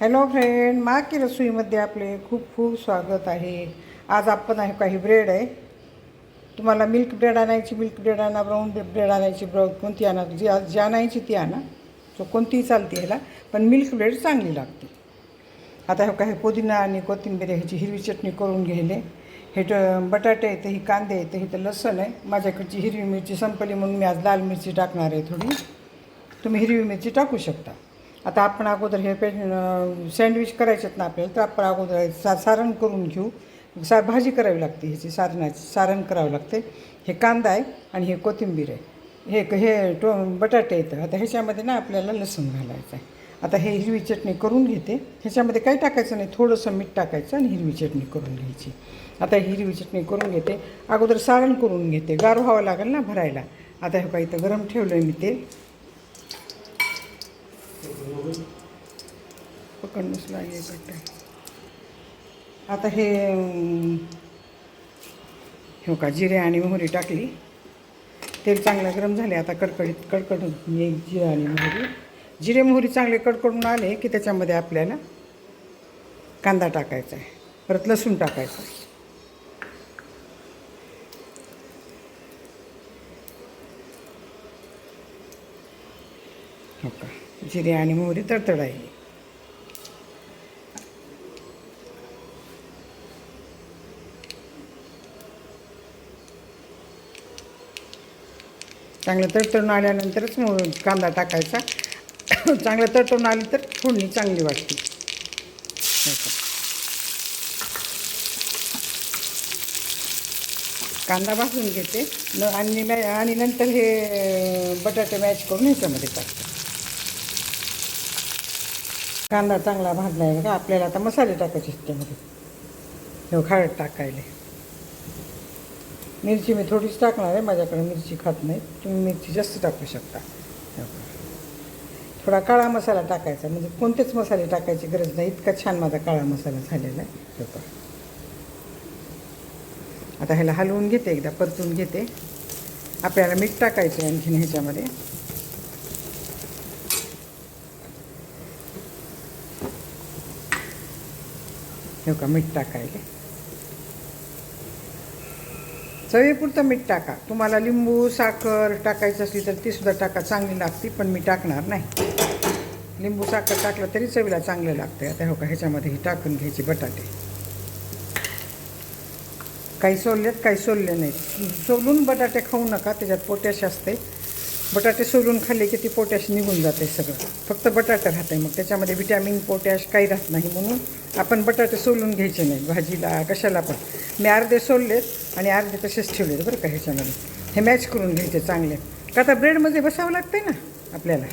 Hello friend, मा की रसोईमध्ये आपले खूप खूप स्वागत आहे. आज आपण आहे काही ब्रेड आहे. तुम्हाला मिल्क ब्रेड आणायची मिल्क ब्रेड आणा, ब्राऊन ब्रेड आणायची ब्राऊन, कोणती आणा जी आणायची ती आणा. सो कोणतीही चालते ह्याला, पण मिल्क ब्रेड चांगली लागते. आता हे काही पुदिना आणि कोथिंबीर ह्याची हिरवी चटणी करून घ्यायले. हे बटाटे येते, ही कांदे येते, इथं लसूण आहे. माझ्याकडची हिरवी मिरची संपली म्हणून मी आज लाल मिरची टाकणार आहे थोडी. तुम्ही हिरवी मिरची टाकू शकता. आता आपण अगोदर हे सँडविच करायचेत ना आपल्याला, तर आपण अगोदर सारण करून घेऊ. भाजी करावी लागते, ह्याची सारण करावं लागते. हे कांदा आहे आणि हे कोथिंबीर आहे, हे बटाटे येतं. आता ह्याच्यामध्ये ना आपल्याला लसूण घालायचं आहे. आता हे हिरवी चटणी करून घेते. ह्याच्यामध्ये काही टाकायचं नाही, थोडंसं मीठ टाकायचं आणि हिरवी चटणी करून घ्यायची. आता हिरवी चटणी करून घेते. अगोदर सारण करून घेते, गार व्हावं लागेल ना भरायला. आता हे काही इथं गरम ठेवलं आहे मी तेल. पकडणंच लागेल. आता हे हो का, जिरे आणि मोहरी टाकली. तेल चांगलं गरम झाले. आता कडकडून येईल जिरे आणि मोहरी. जिरे मोहरी चांगले कडकडून आले की त्याच्यामध्ये आपल्याला कांदा टाकायचा आहे, परत लसूण टाकायचं आहे. हो का, जिरे आणि मोहरी तडतडायली. चांगलं तडतडून आल्यानंतरच कांदा टाकायचा. चांगलं तडतडून आली तर फोडणी चांगली वाटते. कांदा भाजून घेते आणि नंतर हे बटाटे मॅच करून ह्याच्यामध्ये टाकते. कांदा चांगला भाजला आहे का, आपल्याला आता मसाले टाकायचे त्याच्यामध्ये. हे हळद टाकायला. मिरची मी थोडीच टाकणार आहे, माझ्याकडे मिरची खात नाही. तुम्ही मिरची जास्त टाकू शकता. थोडा काळा मसाला टाकायचा, म्हणजे कोणतेच मसाले टाकायची गरज नाही. इतका छान माझा काळा मसाला झालेला आहे. आता ह्याला हलवून घेते, एकदा परतून घेते. आपल्याला मीठ टाकायचं आहे आणखीन ह्याच्यामध्ये. हो का, मीठ टाकायला. चवीपुरतं मीठ टाका. तुम्हाला लिंबू साखर टाकायचं असली तर तीसुद्धा टाका, चांगली लागते. पण मी टाकणार नाही. लिंबू साखर टाकलं तरी चवीला चांगलं लागतं. आता हो का, ह्याच्यामध्ये ही टाकून घ्यायचे बटाटे. काही सोललेत, काही सोलले नाहीत. सोलून बटाटे खाऊ नका, त्याच्यात पोटॅश असते. बटाटे सोलून खाल्ले की ती पोटॅश निघून जाते सगळं. फक्त बटाटे राहते, मग त्याच्यामध्ये विटॅमिन पोटॅश काही राहत नाही. म्हणून आपण बटाटे सोलून घ्यायचे नाही भाजीला कशाला पण. मी अर्धे सोललेत आणि अर्धे तसेच ठेवलेत बरं का. ह्याच्यामध्ये हे मॅच करून घ्यायचे चांगले, का तर ब्रेडमध्ये बसावं लागतं ना आपल्याला.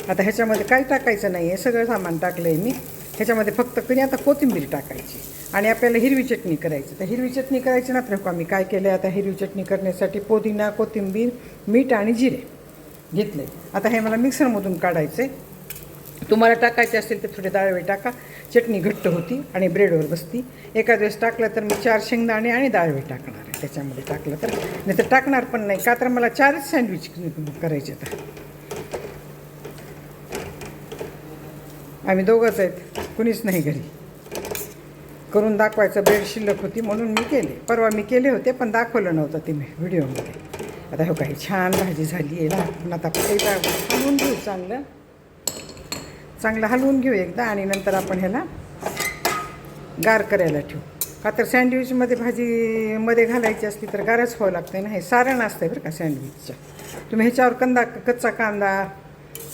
आता ह्याच्यामध्ये काही टाकायचं नाही आहे, सगळं सामान टाकलं आहे मी. ह्याच्यामध्ये फक्त कधी आता कोथिंबीर टाकायची आणि आपल्याला हिरवी चटणी करायची. तर हिरवी चटणी करायची ना, तर मी काय केलं आहे, आता हिरवी चटणी करण्यासाठी पुदिना, कोथिंबीर, मीठ आणि जिरे घेतले. आता हे मला मिक्सरमधून काढायचं आहे. तुम्हाला टाकायचे असेल तर थोडे डाळवे टाका, चटणी घट्ट होती आणि ब्रेडवर बसती. एखाद वेळेस टाकलं तर मी 4 शेंगदाणे आणि डाळवे टाकणार आहे त्याच्यामध्ये टाकलं तर. नाही तर टाकणार पण नाही, का तर मला 4च सँडविच करायचे. तर आम्ही दोघंच आहेत, कुणीच नाही घरी. करून दाखवायचं, ब्रेड शिल्लक होती म्हणून मी केले. परवा मी केले होते पण दाखवलं नव्हतं ते मी व्हिडिओमध्ये. आता हो काही छान भाजी झाली आहे ना. पण आता हलवून घेऊ, चांगलं हलवून घेऊ एकदा आणि नंतर आपण ह्याला गार करायला ठेवू. का तर सँडविचमध्ये भाजीमध्ये घालायची असली तर गारच व्हावं लागतं ना. हे सारण असतं बरं का सँडविचचं. तुम्ही ह्याच्यावर कच्चा कांदा,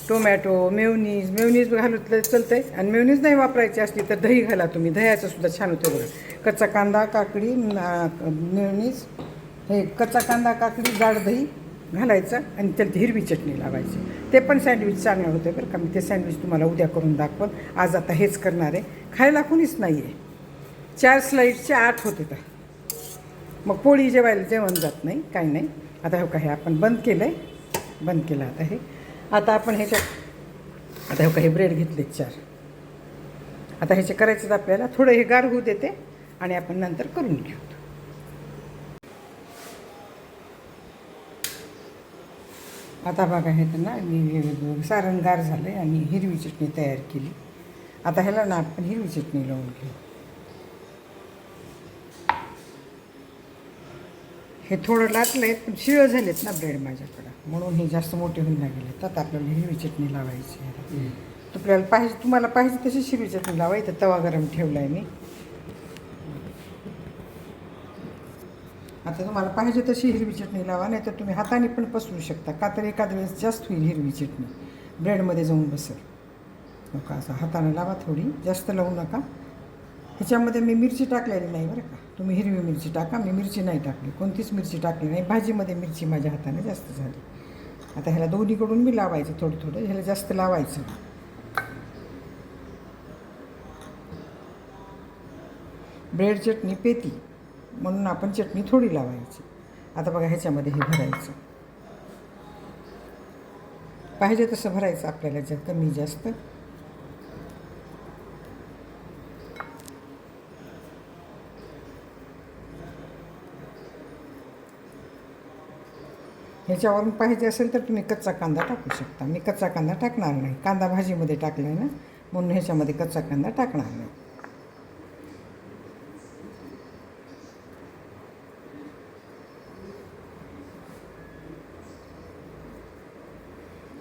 टोमॅटो, मेवनीज घालून चालतं आहे. आणि मेवनीज नाही वापरायची असली तर दही घाला तुम्ही, दह्याचं सुद्धा छान होतं बघा. कच्चा कांदा, काकडी, मेवनीज, हे कच्चा कांदा, काकडी, जाड दही घालायचं आणि त्याला हिरवी चटणी लावायची. ते पण सँडविच चांगलं होतं बरं का. मी ते सँडविच तुम्हाला उद्या करून दाखवल. आज आता हेच करणार आहे. खायला कुणीच नाही आहे. 4 स्लाईडचे 8 होते. तर मग पोळी जेवण जात नाही, काही नाही. आता हो का, हे आपण बंद केलं आता हे. आता आपण आता हो का, हे ब्रेड घेतले 4. आता ह्याचे करायचं आपल्याला. थोडं हे गार होऊ देते आणि आपण नंतर करून घेऊ. आता बघा, हे तर ना मी सारण गार झालं आहे आणि हिरवी चटणी तयार केली. आता ह्याला ना आपण हिरवी चटणी लावून घेऊ. हे थोडं लाटलं आहे पण शिळं झालेत ना ब्रेड माझ्याकडं, म्हणून हे जास्त मोठे होऊन नाही गेले. तर आपल्याला हिरवी चटणी लावायची आहे. तुम्हाला पाहिजे तशी हिरवी चटणी लावायची. तवा गरम ठेवला आहे मी. आता तुम्हाला पाहिजे तशी हिरवी चटणी लावा, नाही तर तुम्ही हाताने पण पसरू शकता. का तर एखाद्या वेळेस जास्त होईल हिरवी चटणी, ब्रेडमध्ये जाऊन बसेल. नका असं हाताने लावा, थोडी जास्त लावू नका. ह्याच्यामध्ये मी मिरची टाकलेली नाही बरं का. तुम्ही हिरवी मिरची टाका, मी मिरची नाही टाकली, कोणतीच मिरची टाकली नाही. भाजीमध्ये मिरची माझ्या हाताने जास्त झाली. आता ह्याला दोन्हीकडून मी लावायचं थोडं थोडं, ह्याला जास्त लावायचं. ब्रेड चटणी पेती म्हणून आपण चटणी थोडी लावायची. आता बघा ह्याच्यामध्ये हे भरायचं, पाहिजे तसं भरायचं आपल्याला, जर कमी जास्त. ह्याच्यावरून पाहिजे असेल तर तुम्ही कच्चा कांदा टाकू शकता. मी कच्चा कांदा टाकणार नाही, कांदा भाजीमध्ये टाकला आहे ना, म्हणून ह्याच्यामध्ये कच्चा कांदा टाकणार नाही.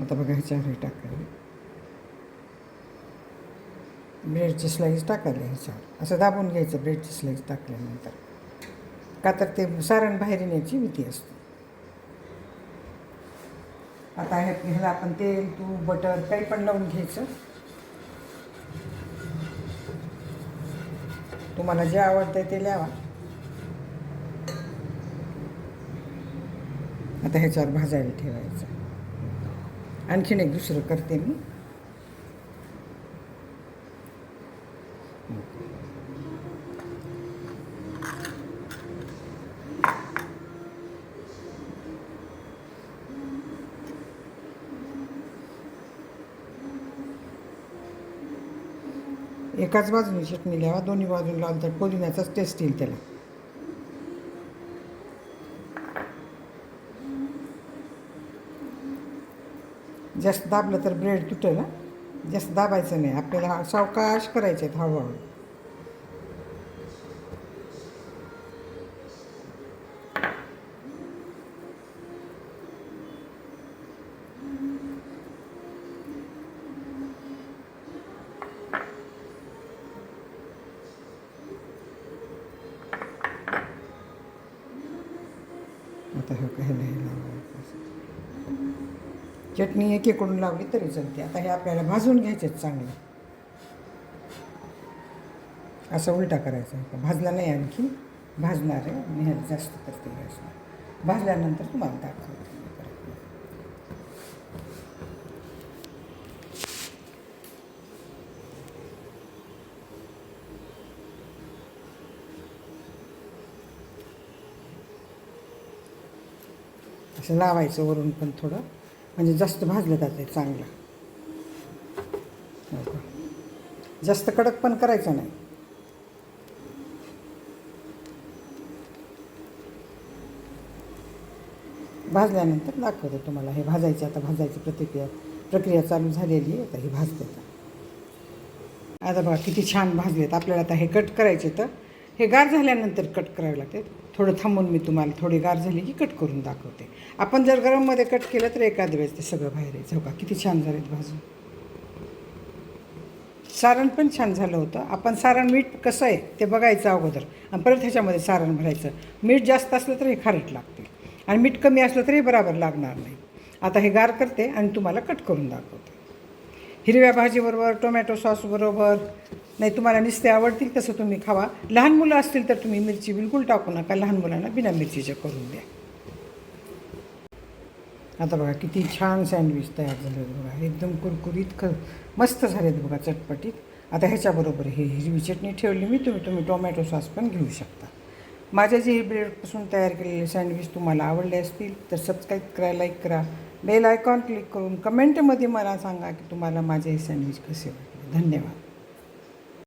आता बघा ह्याच्यावर टाकायला ब्रेडची स्लाईस टाकायला ह्याच्यावर असं दाबून घ्यायचं. ब्रेडची स्लाईस टाकल्यानंतर, का तर ते सारण बाहेर येण्याची भीती असते. आता ह्याला आपण तेल, तूप, बटर काही पण लावून घ्यायचं. तुम्हाला जे आवडतं ते लावा. आता ह्याच्यावर भाजायला ठेवायचं. आणखीन एक दुसरं करते मी. एकाच बाजूने चटणी लावा, दोन्ही बाजून लावून तर पुदिन्याचाच टेस्ट येईल त्याला. जास्त दाबलं तर ब्रेड तुटेल. जास्त दाबायचं नाही आपल्याला, सावकाश करायचे आहेत हळूहळू. आता हे चटणी एकीकडून लावली तरी चालते. आता हे आपल्याला भाजून घ्यायचे चांगलं. असं उलटा करायचा. भाजला नाही, आणखी भाजणार आहे. मी ह्याला जास्त करते गॅसला. भाजल्यानंतर तुम्हाला दाखवते. असं लावायचं वरून पण थोडं, म्हणजे जास्त भाजलं जातं चांगलं. जास्त कडक पण करायचं नाही. भाजल्यानंतर दाखवते तुम्हाला. हे भाजायचे, आता भाजायची प्रक्रिया चालू झालेली आहे. आता हे भाजते. आता बघा किती छान भाजलेत. आपल्याला आता हे कट करायचे, तर हे गार झाल्यानंतर कट करावे लागते. थोडं थांबून मी तुम्हाला थोडी गार झाली की कट करून दाखवते. आपण जर गरममध्ये कट केलं तर एखाद वेळेस ते सगळं बाहेर यायचं. हो का, किती छान झालेत भाजून. सारण पण छान झालं होतं. आपण सारण मीठ कसं आहे ते बघायचं अगोदर, आणि परत ह्याच्यामध्ये सारण भरायचं. मीठ जास्त असलं तर हे खारट लागते, आणि मीठ कमी असलं तरी बरोबर लागणार नाही. आता हे गार करते आणि तुम्हाला कट करून दाखवते. हिरव्या भाजीबरोबर, टोमॅटो सॉसबरोबर, नाही तुम्हाला नुसते आवडतील तसं तुम्ही खावा. लहान मुलं असतील तर तुम्ही मिरची बिलकुल टाकू नका. लहान मुलांना बिना मिरचीच्या करून द्या. आता बघा किती छान सँडविच तयार झाले बघा. एकदम कुरकुरीत मस्त झालेत बघा, चटपटीत. आता ह्याच्याबरोबर हे हिरवी चटणी ठेवली मी. तुम्ही टोमॅटो सॉस पण घेऊ शकता. माझ्या जे ब्रेडपासून तयार केलेले सँडविच तुम्हाला आवडले असतील तर सबस्क्राईब करा, लाईक करा, बेल आयकॉन क्लिक करून कमेंटमध्ये मला सांगा की तुम्हाला माझे हे सँडविच कसे वाटले. धन्यवाद.